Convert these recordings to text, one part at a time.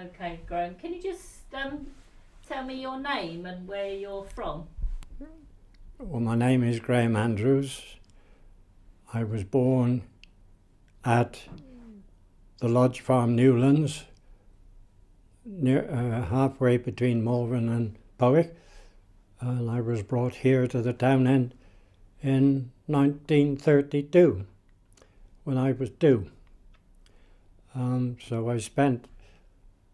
Okay, Graham. Can you just tell me your name and where you're from? Well, my name is Graham Andrews. I was born at the Lodge Farm, Newlands, near halfway between Malvern and Powick, and I was brought here to the town end in 1932 when I was 2. So I spent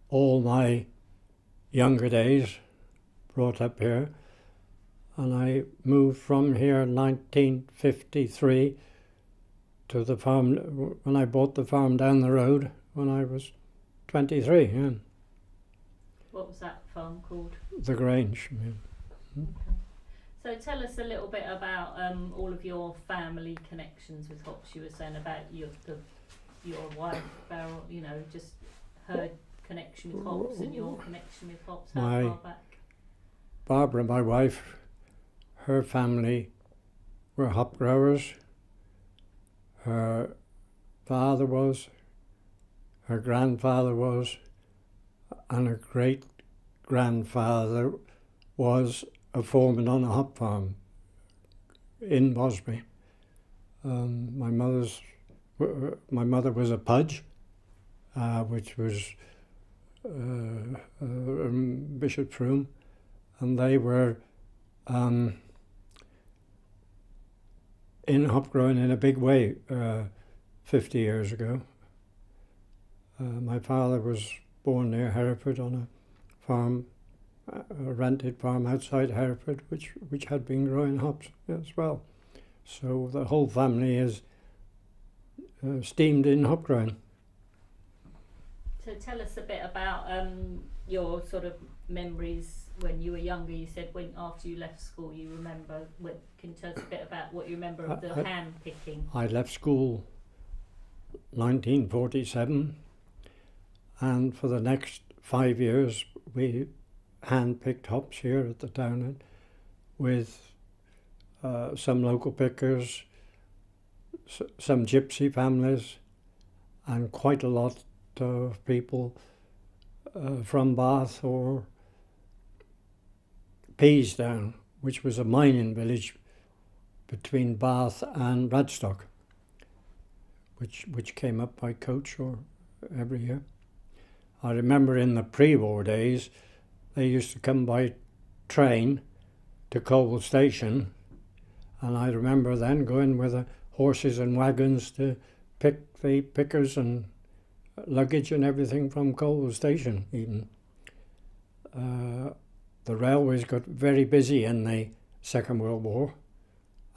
all my younger days brought up here, and I moved from here in 1953 to the farm when I bought the farm down the road when I was 23. Yeah. What was that farm called? The Grange. Yeah. Okay. So tell us a little bit about all of your family connections with hops. You were saying about your wife, Beryl, you know, just her connection with hops and your connection with hops. How far back? Barbara, my wife, her family were hop growers. Her father was, her grandfather was, and her great-grandfather was a foreman on a hop farm in Bosby. My mother was a pudge, which was Bishop's Room, and they were in hop growing in a big way 50 years ago. My father was born near Hereford on a farm, a rented farm outside Hereford, which had been growing hops as well. So the whole family is steamed in hop growing. So tell us a bit about your sort of memories when you were younger. You said when after you left school you remember. Can you tell us a bit about what you remember of the hand picking? I left school 1947, and for the next 5 years we hand-picked hops here at the town end with some local pickers, some gypsy families, and quite a lot of people from Bath or Peasdown, which was a mining village between Bath and Radstock, which came up by coach or every year. I remember in the pre-war days they used to come by train to Colwell Station, and I remember then going with the horses and wagons to pick the pickers and luggage and everything from Colwell Station even. The railways got very busy in the Second World War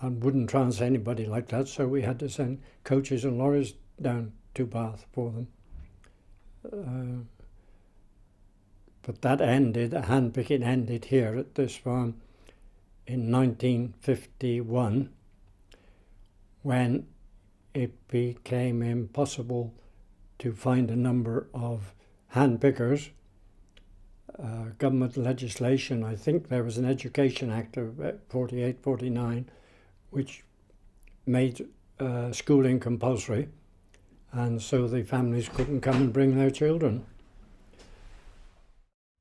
and wouldn't trans anybody like that, so we had to send coaches and lorries down to Bath for them. But that ended, the hand-picking ended here at this farm in 1951, when it became impossible to find a number of hand pickers. Government legislation, I think there was an Education Act of 48, 49, which made schooling compulsory, and so the families couldn't come and bring their children.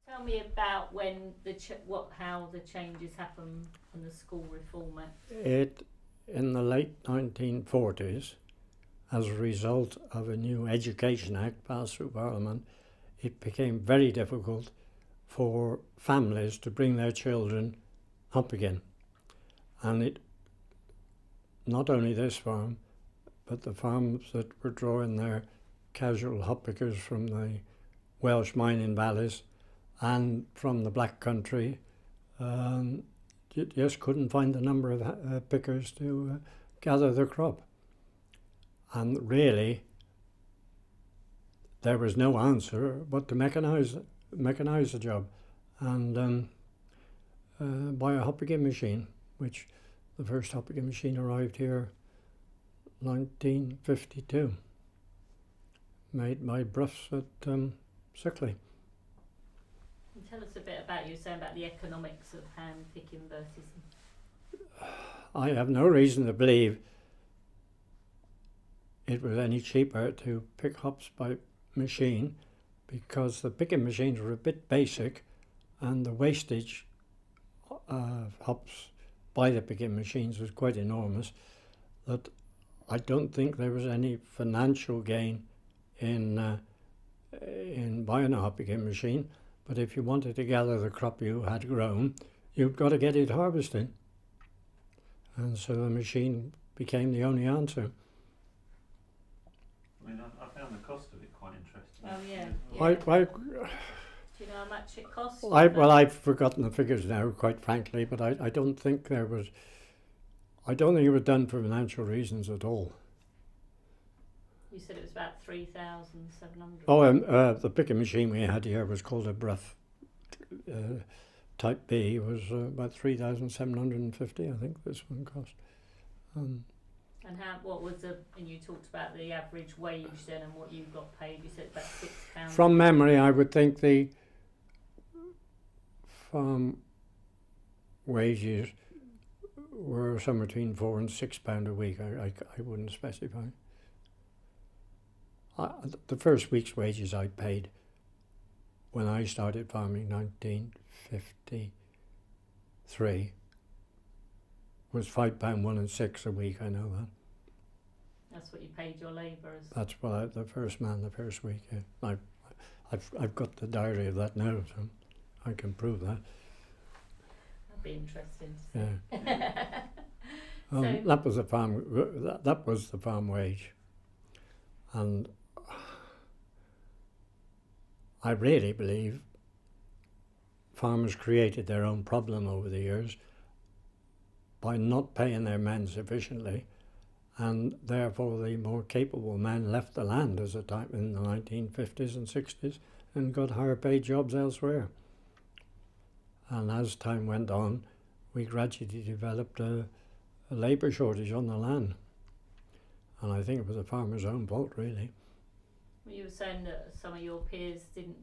Tell me about when how the changes happened in the School Reform Act. In the late 1940s, as a result of a new Education Act passed through Parliament, it became very difficult for families to bring their children up again. And it, not only this farm, but the farms that were drawing their casual hop pickers from the Welsh mining valleys and from the Black Country, you just couldn't find the number of pickers to gather the crop. And really, there was no answer but to mechanise the job and buy a hop picking machine, which the first hop picking machine arrived here 1952, made by Bruffs at Sickley. Tell us a bit about, you saying about the economics of hand picking versus... I have no reason to believe it was any cheaper to pick hops by machine, because the picking machines were a bit basic, and the wastage of hops by the picking machines was quite enormous, that I don't think there was any financial gain in buying a hop picking machine. But if you wanted to gather the crop you had grown, you've got to get it harvested. And so the machine became the only answer. I mean, I found the cost of it quite interesting. Oh yeah. Do you know how much it costs? Well, I've forgotten the figures now, quite frankly, but I don't think it was done for financial reasons at all. You said it was about 3,700. Oh, the picking machine we had here was called a Bruff Type B. It was about 3,750, I think this one cost. And what was and you talked about the average wage then and what you got paid. You said about £6. From memory, I would think the farm wages were somewhere between £4 and £6 a week. I wouldn't specify. The first week's wages I paid when I started farming, 1953, was £5 1 and 6 a week. I know that. That's what you paid your labourers. That's what the first man the first week. Yeah. I've got the diary of that now, so I can prove that. That'd be interesting to see. Yeah. That was the farm. That was the farm wage, and I really believe farmers created their own problem over the years by not paying their men sufficiently, and therefore the more capable men left the land as a time in the 1950s and 60s and got higher paid jobs elsewhere. And as time went on, we gradually developed a labour shortage on the land, and I think it was the farmer's own fault, really. Well, you were saying that some of your peers didn't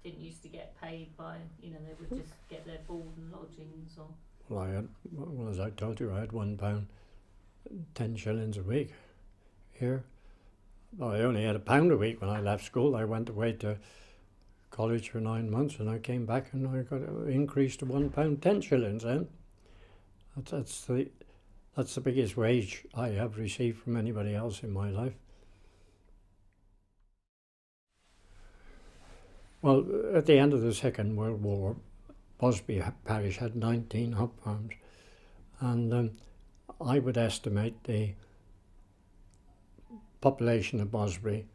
used to get paid by, they would just get their board and lodgings or. Well, as I told you, I had £1 10 shillings a week here. Well, I only had £1 a week when I left school. I went away to college for 9 months, and I came back and I got an increase to £1 10 shillings. Then that's the biggest wage I have received from anybody else in my life. Well, at the end of the Second World War, Bosby parish had 19 hop farms, and I would estimate the population of Bosby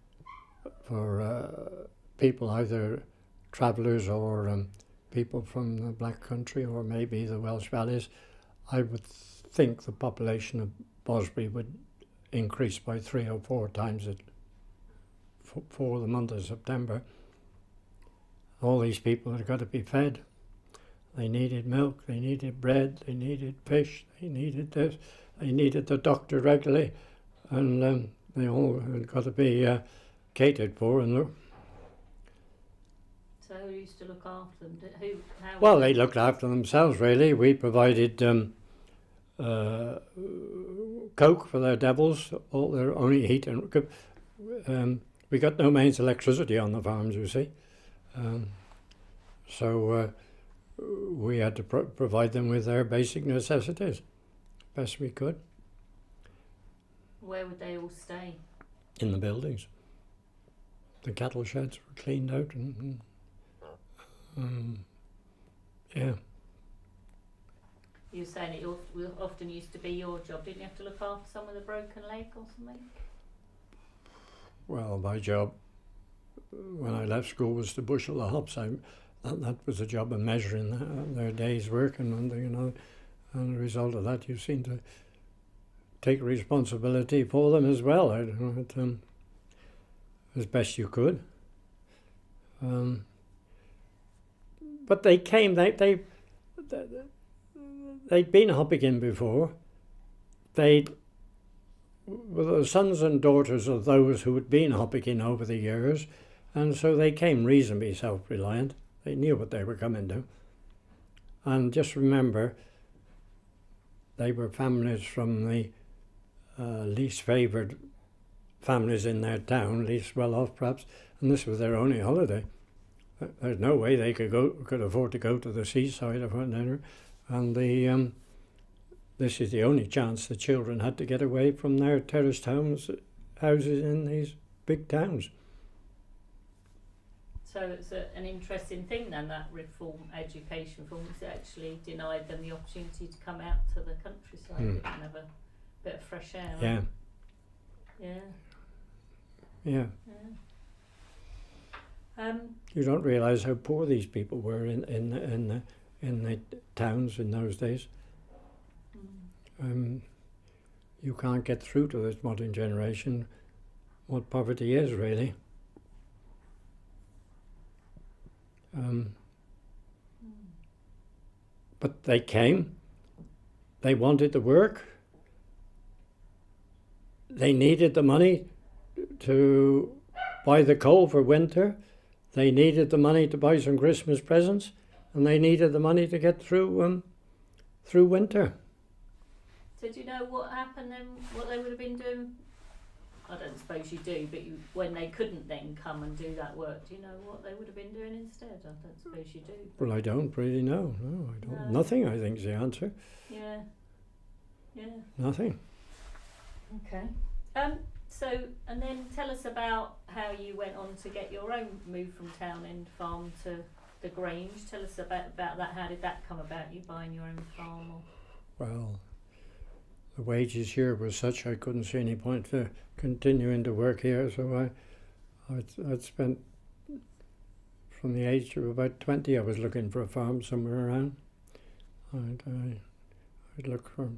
for people, either travellers or people from the Black Country or maybe the Welsh Valleys. I would think the population of Bosby would increase by 3 or 4 times it for the month of September. All these people had got to be fed. They needed milk, they needed bread, they needed fish, they needed this, they needed the doctor regularly, and they all had got to be catered for. And so who used to look after them? Well, they looked after themselves, really. We provided coke for their devils, all their only heat, and we got no mains electricity on the farms, you see. So we had to provide them with their basic necessities best we could. Where would they all stay? In the buildings. The cattle sheds were cleaned out, and yeah. You were saying it often used to be your job. Didn't you have to look after someone with a broken leg or something? Well, my job when I left school was to bushel the hops. That was a job of measuring their day's work, and and the result of that, you seem to take responsibility for them as well. As best you could. But they came. They'd been hopping before. They were the sons and daughters of those who had been hopping over the years, and so they came reasonably self-reliant. They knew what they were coming to. And just remember, they were families from the least favoured families in their town, least well off perhaps, and this was their only holiday. There's no way they could afford to go to the seaside of dinner, and this is the only chance the children had to get away from their terraced houses in these big towns. So it's an interesting thing then, that education reform, it actually denied them the opportunity to come out to the countryside and have a bit of fresh air. Yeah. Right? Yeah. Yeah. You don't realise how poor these people were in the towns in those days. You can't get through to this modern generation what poverty is, really. But they came, they wanted to work, they needed the money to buy the coal for winter, they needed the money to buy some Christmas presents, and they needed the money to get through winter. So do you know what happened then, what they would have been doing? I don't suppose you do, but when they couldn't then come and do that work, do you know what they would have been doing instead? I don't suppose you do. Well, I don't really know. No, I don't. No. Nothing, I think, is the answer. Yeah. Yeah. Nothing. Okay. So, and then tell us about how you went on to get your own move from Town End Farm to the Grange. Tell us about that. How did that come about, you buying your own farm? Well, the wages here were such I couldn't see any point to continuing to work here, so I'd spent, from the age of about 20, I was looking for a farm somewhere around. I'd look for,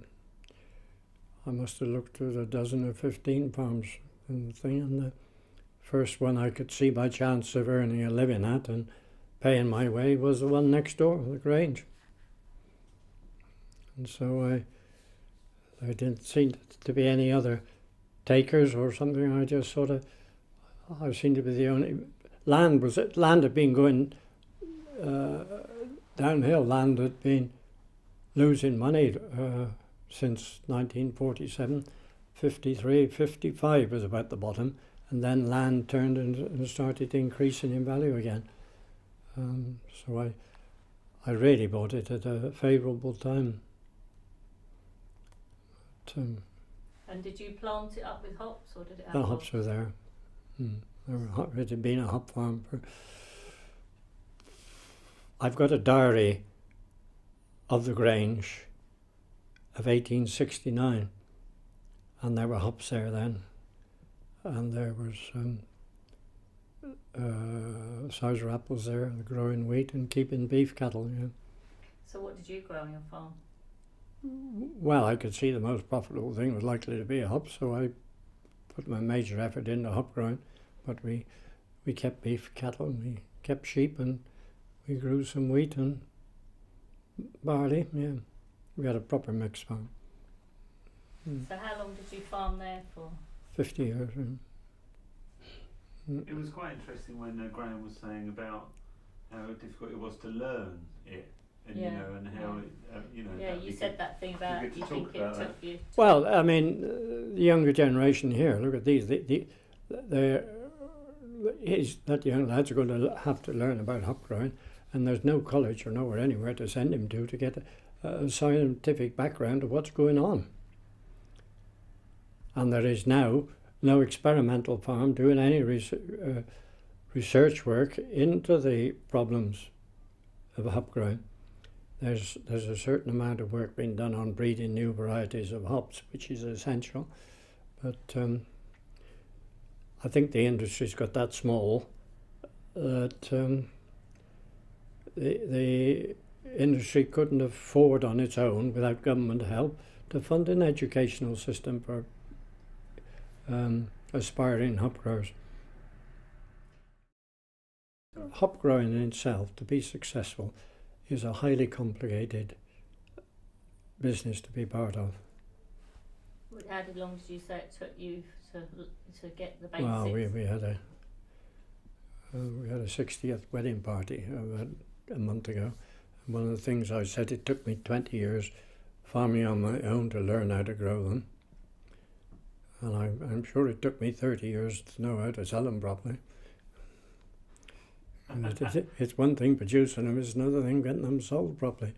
I must have looked at a dozen or 15 farms and the first one I could see by chance of earning a living at and paying my way was the one next door, the Grange. And so there didn't seem to be any other takers or something. I seemed to be the only. Land had been going downhill. Land had been losing money since 1947. 53, 55 was about the bottom, and then land turned and started increasing in value again. So I really bought it at a favourable time. And did you plant it up with hops, or did it have the hops were there? It had been a hop farm for. I've got a diary of the Grange of 1869, and there were hops there then, and there was cider apples there, growing wheat and keeping beef cattle. Yeah. So what did you grow on your farm? Well, I could see the most profitable thing was likely to be a hop, so I put my major effort into hop growing. But we kept beef cattle, and we kept sheep, and we grew some wheat and barley. Yeah, we had a proper mixed farm. So how long did you farm there for? 50 years. It was quite interesting when Graham was saying about how difficult it was to learn it. And yeah. You know, and how Yeah, you said that thing about you think it took you. Well, I mean, the younger generation here. Look at these. That young lads are going to have to learn about hop growing, and there's no college or nowhere anywhere to send him to get a scientific background of what's going on. And there is now no experimental farm doing any research work into the problems of hop growing. There's a certain amount of work being done on breeding new varieties of hops, which is essential, but I think the industry's got that small that the industry couldn't afford on its own, without government help, to fund an educational system for aspiring hop growers. Hop growing in itself, to be successful, is a highly complicated business to be part of. How long did you say it took you to get the basics? Well, we had a 60th wedding party about a month ago. And one of the things I said, it took me 20 years farming on my own to learn how to grow them. And I'm sure it took me 30 years to know how to sell them properly. And it's one thing producing them, it's another thing getting them sold properly.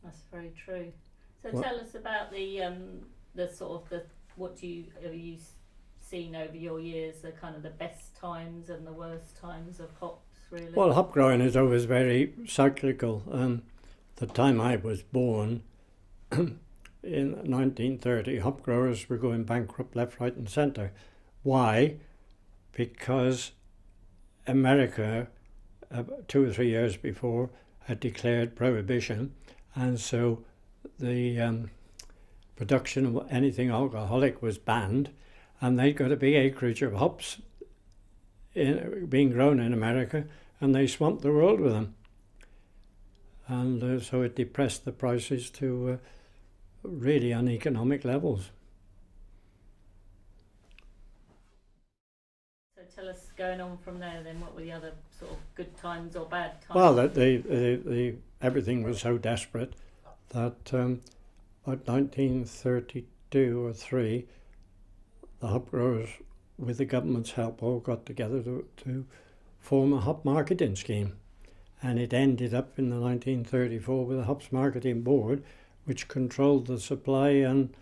That's very true. So What- tell us about the sort of what have you seen over your years, the kind of the best times and the worst times of hops, really. Well, hop growing is always very cyclical. The time I was born, in 1930, hop growers were going bankrupt left, right and centre. Why? Because America, 2 or 3 years before, had declared prohibition, and so the production of anything alcoholic was banned, and they'd got a big acreage of hops being grown in America, and they swamped the world with them. And so it depressed the prices to really uneconomic levels. So tell us, going on from there then, what were the other sort of good times or bad times? Well, everything was so desperate that about 1932 or 3, the hop growers, with the government's help, all got together to form a hop marketing scheme. And it ended up in the 1934 with a hops marketing board, which controlled the supply and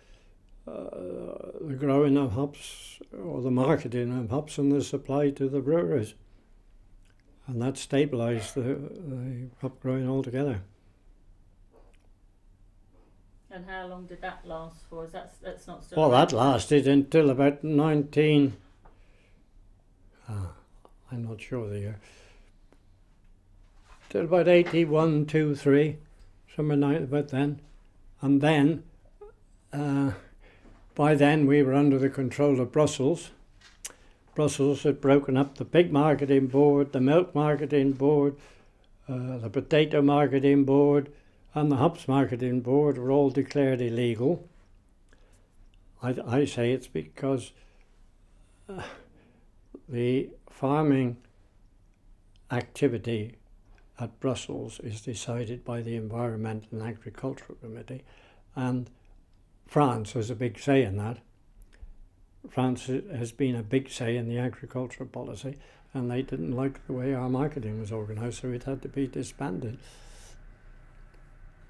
the growing of hops, or the marketing of hops, and the supply to the breweries. And that stabilised the hop growing altogether. And how long did that last for? That's not still. Well, around? that lasted until about I'm not sure the year. Till about 81, 2, 3, somewhere about then. And then, by then we were under the control of Brussels. Brussels had broken up the pig marketing board, the milk marketing board, the potato marketing board, and the hops marketing board were all declared illegal. I say it's because the farming activity at Brussels is decided by the Environment and Agricultural Committee, and France has a big say in that. France has been a big say in the agricultural policy, and they didn't like the way our marketing was organised, so it had to be disbanded.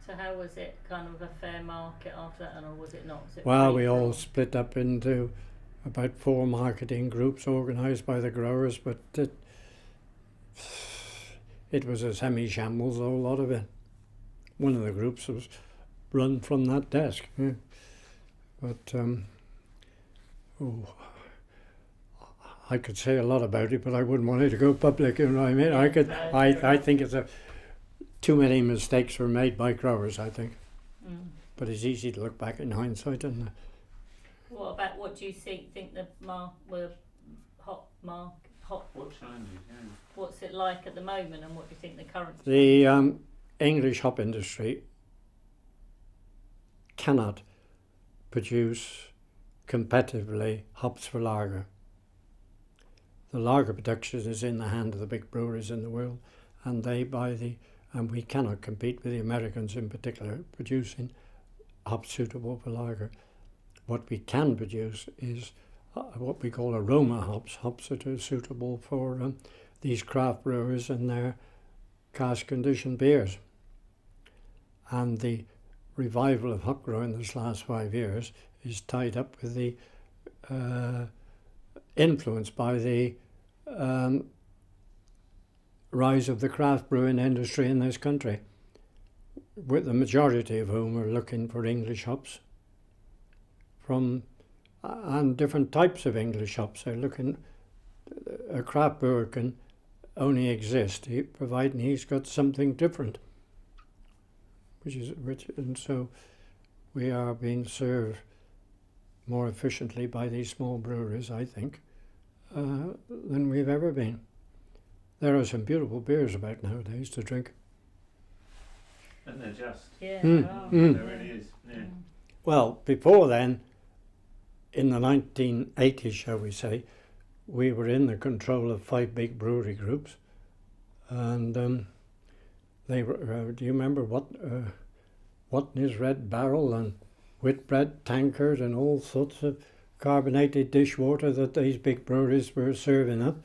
So how was it kind of a fair market after that, or was it not? Was it Well, we free for all split up into about 4 marketing groups organised by the growers, but it was a semi-shambles, a whole lot of it. One of the groups was run from that desk. Yeah. But I could say a lot about it, but I wouldn't want it to go public. You know what I mean? I think too many mistakes were made by growers, I think. But it's easy to look back in hindsight. And what do you think the hop? What challenges? Yeah. What's it like at the moment, and what do you think the current? the English hop industry cannot produce competitively hops for lager. The lager production is in the hand of the big breweries in the world, and and we cannot compete with the Americans in particular producing hops suitable for lager. What we can produce is what we call aroma hops that are suitable for these craft brewers and their cask conditioned beers. And the revival of hop growing this last 5 years is tied up with the influence by the rise of the craft brewing industry in this country, with the majority of whom are looking for English hops and different types of English hops. They're looking. A craft brewer can only exist providing he's got something different, and so we are being served more efficiently by these small breweries, I think, than we've ever been. There are some beautiful beers about nowadays to drink. And they're just. Yeah. There really is. Yeah. Well, before then, in the 1980s, shall we say, we were in the control of 5 big brewery groups, and they were. Do you remember Watney's Red Barrel and Whitbread Tankard and all sorts of carbonated dishwater that these big breweries were serving up?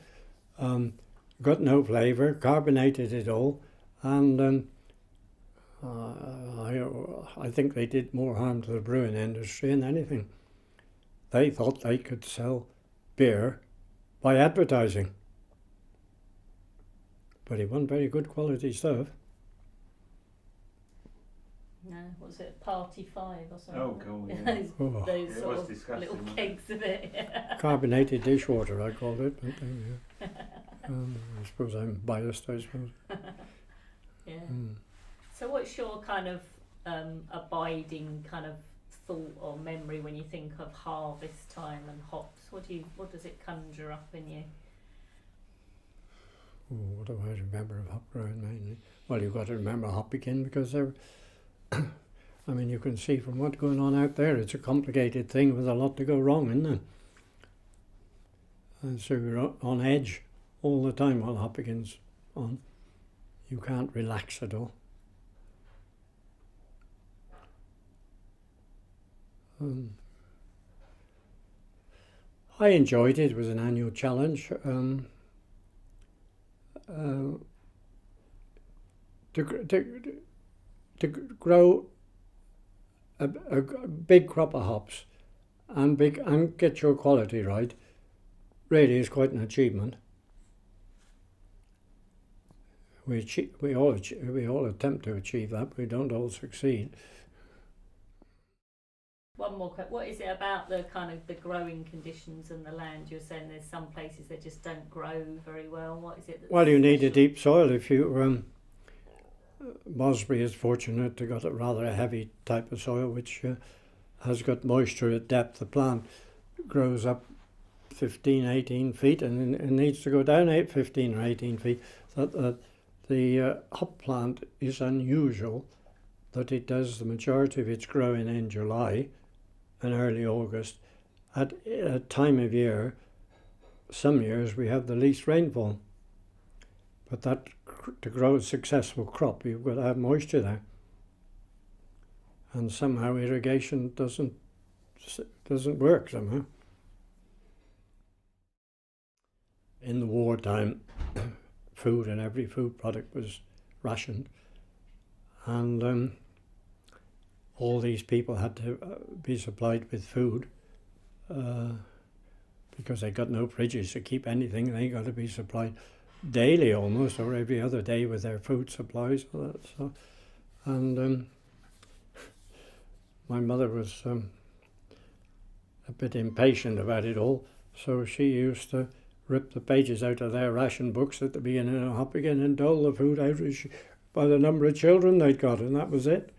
got no flavour, carbonated it all, and I think they did more harm to the brewing industry than anything. They thought they could sell beer by advertising, but it wasn't very good quality stuff. No, what was it, Party 5 or something? Oh, cool, yeah. those Oh. those It sort was of disgusting, little wasn't kegs of it. Yeah. Carbonated dishwater, I called it. But, yeah. I suppose I'm biased, I suppose. Yeah. Mm. So what's your kind of abiding kind of thought or memory when you think of harvest time and hops? What does it conjure up in you? Oh, what do I remember of hop growing mainly? Well, you've got to remember hop picking because they're I mean, you can see from what's going on out there, it's a complicated thing with a lot to go wrong, isn't it? And so you're on edge all the time while hop picking's on. You can't relax at all. I enjoyed it. It was an annual challenge. To grow a big crop of hops and get your quality right really is quite an achievement. We all attempt to achieve that. We don't all succeed. One more question. What is it about the kind of the growing conditions and the land? You're saying there's some places that just don't grow very well. What is it? Well, you need a deep soil. If you Mosbury is fortunate to got a rather heavy type of soil which has got moisture at depth. The plant grows up 15, 18 feet and it needs to go down 15 or 18 feet. The hop plant is unusual that it does the majority of its growing in July and early August at a time of year. Some years we have the least rainfall, but that to grow a successful crop you've got to have moisture there, and somehow irrigation doesn't work somehow. In the wartime food and every food product was rationed, and all these people had to be supplied with food because they got no fridges to keep anything. They got to be supplied daily almost, or every other day, with their food supplies. And my mother was a bit impatient about it all, so she used to rip the pages out of their ration books at the beginning of hop again and dole the food out by the number of children they'd got, and that was it.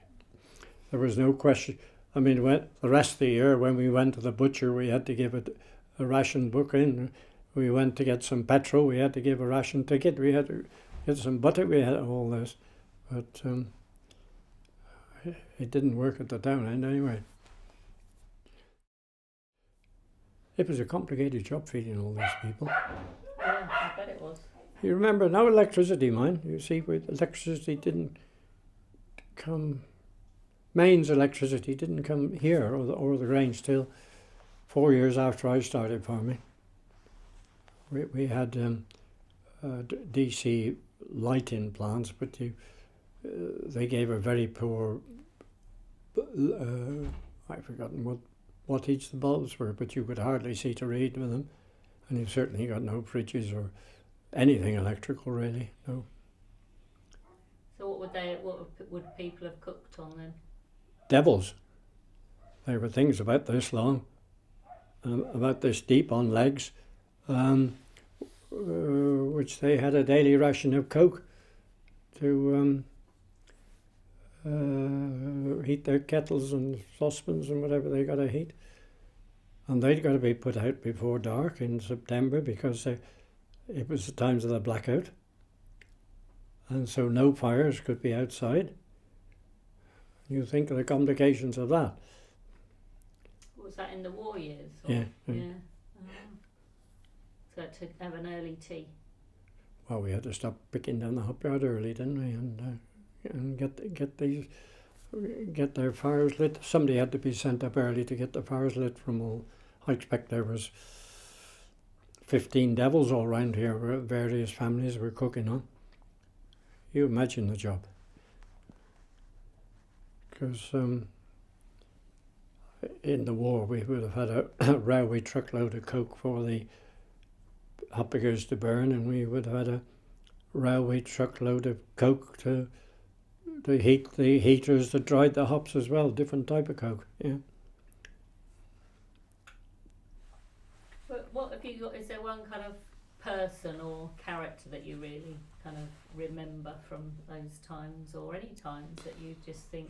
There was no question. I mean, the rest of the year when we went to the butcher, we had to give a ration book in. We went to get some petrol, we had to give a ration ticket, we had to get some butter, we had all this. But it didn't work at the town end anyway. It was a complicated job feeding all these people. Yeah, I bet it was. You remember, no electricity, mind. You see, electricity didn't come, mains electricity didn't come here or the Grange till 4 years after I started farming. We had DC light-in plants, but they gave a very poor, I've forgotten what each the bulbs were, but you could hardly see to read with them. And you've certainly got no fridges or anything electrical really, no. So what would people have cooked on then? Devils. They were things about this long, about this deep on legs, which they had a daily ration of coke to heat their kettles and saucepans and whatever they got to heat. And they'd got to be put out before dark in September because it was the times of the blackout. And so no fires could be outside. You think of the complications of that. Was that in the war years? Or? Yeah. Oh. So to have an early tea. Well, we had to stop picking down the hop yard early, didn't we? And get their fires lit. Somebody had to be sent up early to get the fires lit from all. I expect there was 15 devils all round here, various families were cooking on. You imagine the job. Because in the war we would have had a railway truckload of coke for the hoppers to burn, and we would have had a railway truckload of coke to heat the heaters that dried the hops as well, different type of coke, yeah. But what have you got, is there one kind of person or character that you really kind of remember from those times, or any times that you just think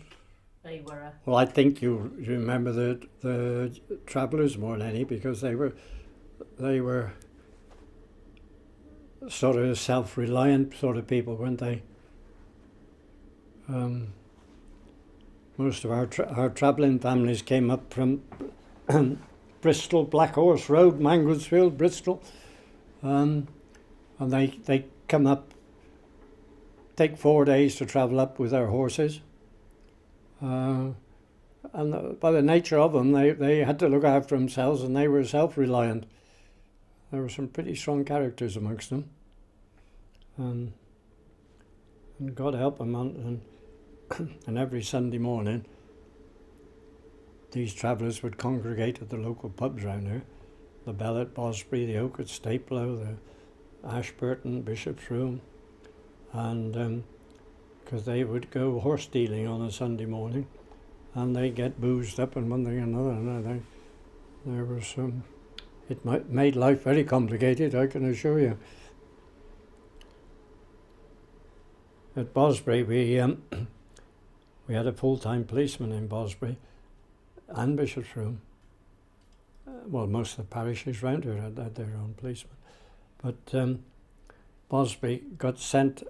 they were a... Well, I think you remember the travellers more than any, because they were sort of self-reliant sort of people, weren't they? Most of our travelling families came up from Bristol, Black Horse Road, Manglesfield, Bristol, and they come up, take 4 days to travel up with their horses, and by the nature of them, they had to look after themselves, and they were self-reliant. There were some pretty strong characters amongst them, and God help them. And every Sunday morning, these travellers would congregate at the local pubs round here, the Bell at Bosbury, the Oak at Staplelow, the Ashburton, Bishop's Room, and because they would go horse dealing on a Sunday morning, and they get boozed up and one thing and another. There was it made life very complicated, I can assure you. At Bosbury, we had a full-time policeman in Bosbury and Bishop's Room. Well, most of the parishes round here had their own policeman. But Bosbury got sent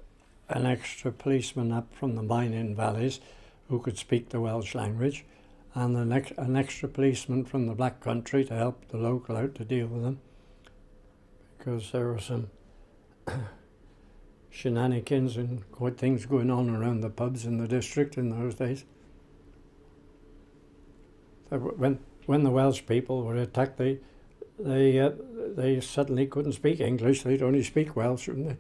an extra policeman up from the mining valleys who could speak the Welsh language, and an extra policeman from the Black Country to help the local out to deal with them, because there were some shenanigans and quite things going on around the pubs in the district in those days. When the Welsh people were attacked, they suddenly couldn't speak English. They'd only speak Welsh, wouldn't they?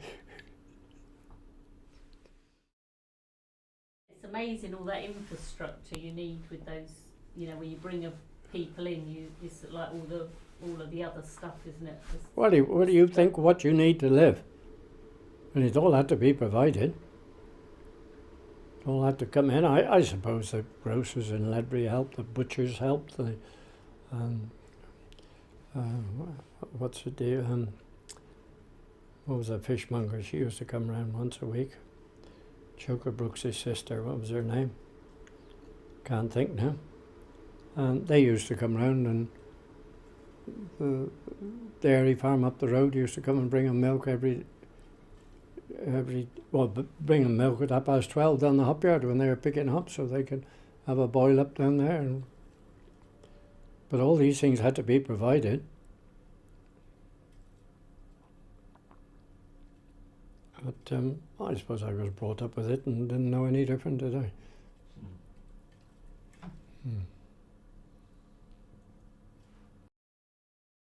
It's amazing all that infrastructure you need with those. You know, when you bring people in, it's like all of the other stuff, isn't it? What do you think? What you need to live? And it all had to be provided. It all had to come in. I suppose the grocers in Ledbury helped, the butchers helped, what's the deal? What was that fishmonger? She used to come round once a week. Choker Brooks' sister, what was her name? Can't think now. And they used to come round, and the dairy farm up the road used to come and bring them milk bring them milk at 12:30 down the hop yard when they were picking hops, so they could have a boil up down there. But all these things had to be provided. But I suppose I was brought up with it and didn't know any different, did I? Mm.